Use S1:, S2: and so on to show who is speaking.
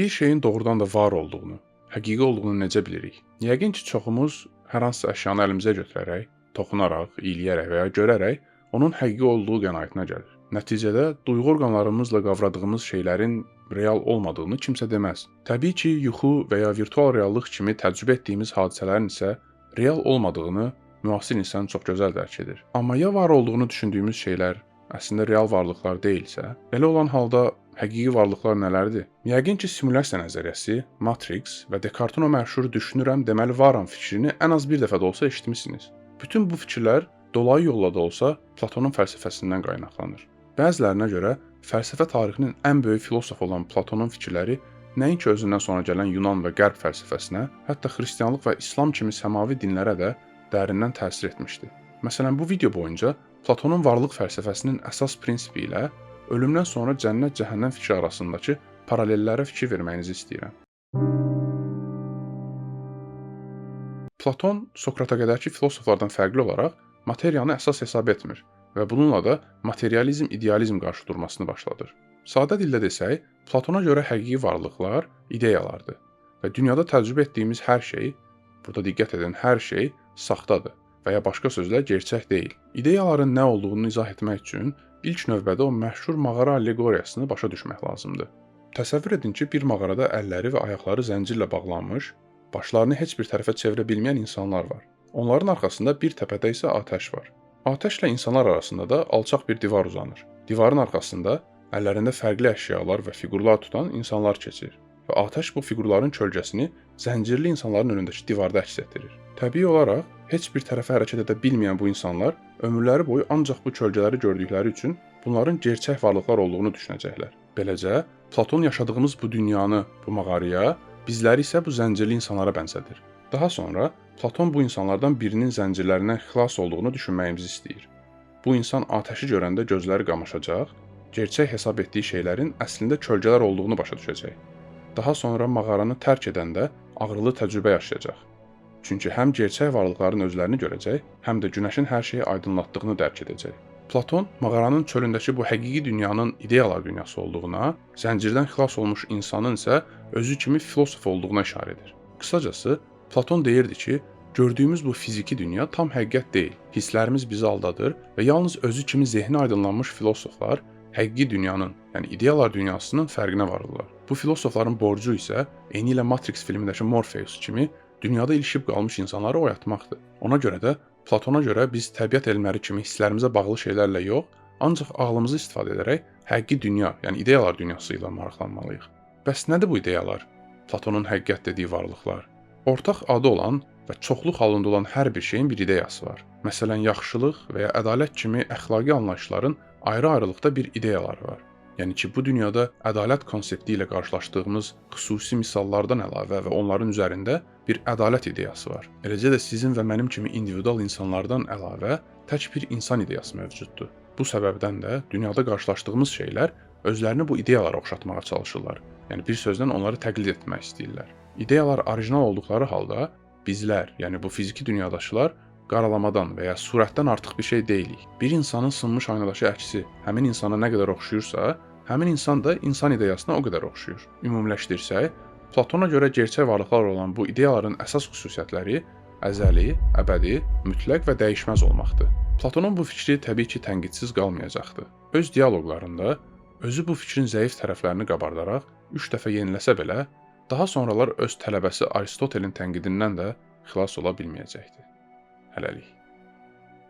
S1: Bir şeyin doğrudan da var olduğunu, həqiqi olduğunu necə bilirik? Yəqin ki, çoxumuz hər hansısa əşyanı əlimizə götürərək, toxunaraq, iyləyərək və ya görərək onun həqiqi olduğu qənaətinə gəlir. Nəticədə duyğu orqanlarımızla qavradığımız şeylərin real olmadığını kimsə deməz. Təbii ki, yuxu və ya virtual reallıq kimi təcrübə etdiyimiz hadisələrin isə real olmadığını müasir insan çox gözəl dərk edir. Amma ya var olduğunu düşündüyümüz şeylər əslində real varlıqlar deyilsə, belə olan halda həqiqi varlıqlar nələrdir? Yəqin ki, simulyasiya nəzəriyyəsi, Matrix və Descartes-in o məşhur düşünürəm, deməli varam fikrini ən az bir dəfə də olsa eşitmisiniz. Bütün bu fikirlər dolayı yolla da olsa Platonun fəlsəfəsindən qaynaqlanır. Bəzilərinə görə fəlsəfə tarixinin ən böyük filosofu olan Platonun fikirləri nəinki özündən sonra gələn Yunan və Qərb fəlsəfəsinə, hətta xristianlıq və İslam kimi səmavi dinlərə də dərindən təsir etmişdi. Məsələn, bu video boyunca Platonun varlıq fəlsəfəsinin əsas prinsipi ilə ölümdən sonra cənnət-cəhənnəm fikri arasındakı paralellərə fikir verməyinizi istəyirəm. Platon Sokrata qədərki filosoflardan fərqli olaraq materiyanı əsas hesab etmir və bununla da materializm idealizm qarşı durmasını başladır. Sadə dildə desək, Platona görə həqiqi varlıqlar ideyalardır və dünyada təcrübə etdiyimiz hər şey, burada diqqət edin, hər şey saxtadır və ya başqa sözlə gerçək deyil. İdeyaların nə olduğunu izah etmək üçün ilk növbədə o məşhur mağara allegoriyasını başa düşmək lazımdır. Təsəvvür edin ki, bir mağarada əlləri və ayaqları zəncirlə bağlanmış, başlarını heç bir tərəfə çevirə bilməyən insanlar var. Onların arxasında bir təpədə isə atəş var. Atəşlə insanlar arasında da alçaq bir divar uzanır. Divarın arxasında əllərində fərqli əşyalar və fiqurlar tutan insanlar keçir və atəş bu fiqurların kölgəsini zəncirli insanların önündəki divarda əks etdirir. Təbii olaraq heç bir tərəfə hərəkət edə bilməyən bu insanlar ömürləri boyu ancaq bu kölgələri gördükləri üçün bunların gerçək varlıqlar olduğunu düşünəcəklər. Beləcə, Platon yaşadığımız bu dünyanı, bu mağaraya, bizləri isə bu zəncirli insanlara bənzədir. Daha sonra Platon bu insanlardan birinin zəncirlərindən xilas olduğunu düşünməyimizi istəyir. Bu insan atəşi görəndə gözləri qamaşacaq, gerçək hesab etdiyi şeylərin əslində kölgələr olduğunu başa düşəcək. Daha sonra mağaranı tərk edəndə ağrılı təcrübə yaşayacaq. Çünki həm gerçək varlıqların özlərini görəcək, həm də günəşin hər şeyi aydınlatdığını dərk edəcək. Platon mağaranın çölündəki bu həqiqi dünyanın ideyalar dünyası olduğuna, zəncirdən xilas olmuş insanın isə özü kimi filosof olduğuna işarə edir. Qısacası, Platon deyirdi ki, gördüyümüz bu fiziki dünya tam həqiqət deyil. Hisslərimiz bizi aldadır və yalnız özü kimi zehni aydınlanmış filosoflar həqiqi dünyanın, yəni ideyalar dünyasının fərqinə varırlar. Bu filosofların borcu isə eynilə Matrix filmindəki Morpheus kimi dünyada ilişib qalmış insanları oyatmaqdır. Ona görə də Platona görə biz təbiət elmləri kimi hisslərimizə bağlı şeylərlə yox, ancaq ağlımızı istifadə edərək həqiqi dünya, yəni ideyalar dünyası ilə maraqlanmalıyıq. Bəs nədir bu ideyalar? Platonun həqiqət dediyi varlıqlar. Ortaq adı olan və çoxluq halında olan hər bir şeyin bir ideyası var. Məsələn, yaxşılıq və ya ədalət kimi əxlaqi anlayışların ayrı-ayrılıqda bir ideyaları var. Yəni ki, bu dünyada ədalət konsepti ilə qarşılaşdığımız xüsusi misallardan əlavə və onların üzərində bir ədalət ideyası var. Eləcə də sizin və mənim kimi individual insanlardan əlavə tək bir insan ideyası mövcuddur. Bu səbəbdən də dünyada qarşılaşdığımız şeylər özlərini bu ideyalara oxşatmağa çalışırlar. Yəni bir sözlə onları təqlid etmək istəyirlər. İdeyalar orijinal olduqları halda bizlər, yəni bu fiziki dünyadaşılar qaralamadan və ya surətdən artıq bir şey deyilik. Bir insanın sınmış aynadakı əksi həmin insana nə qədər oxşuyursa, həmin insan da insan ideyasına o qədər oxşuyur. Ümumiləşdirsək, Platona görə gerçək varlıqlar olan bu ideyaların əsas xüsusiyyətləri əzəli, əbədi, mütləq və dəyişməz olmaqdır. Platonun bu fikri təbii ki, tənqidsiz qalmayacaqdır. Öz dialoqlarında özü bu fikrin zəif tərəflərini qabardaraq 3 dəfə yeniləsə belə, daha sonralar öz tələbəsi Aristotelin tənqidindən də xilas ola bilməyəcəkdir. Hələlik.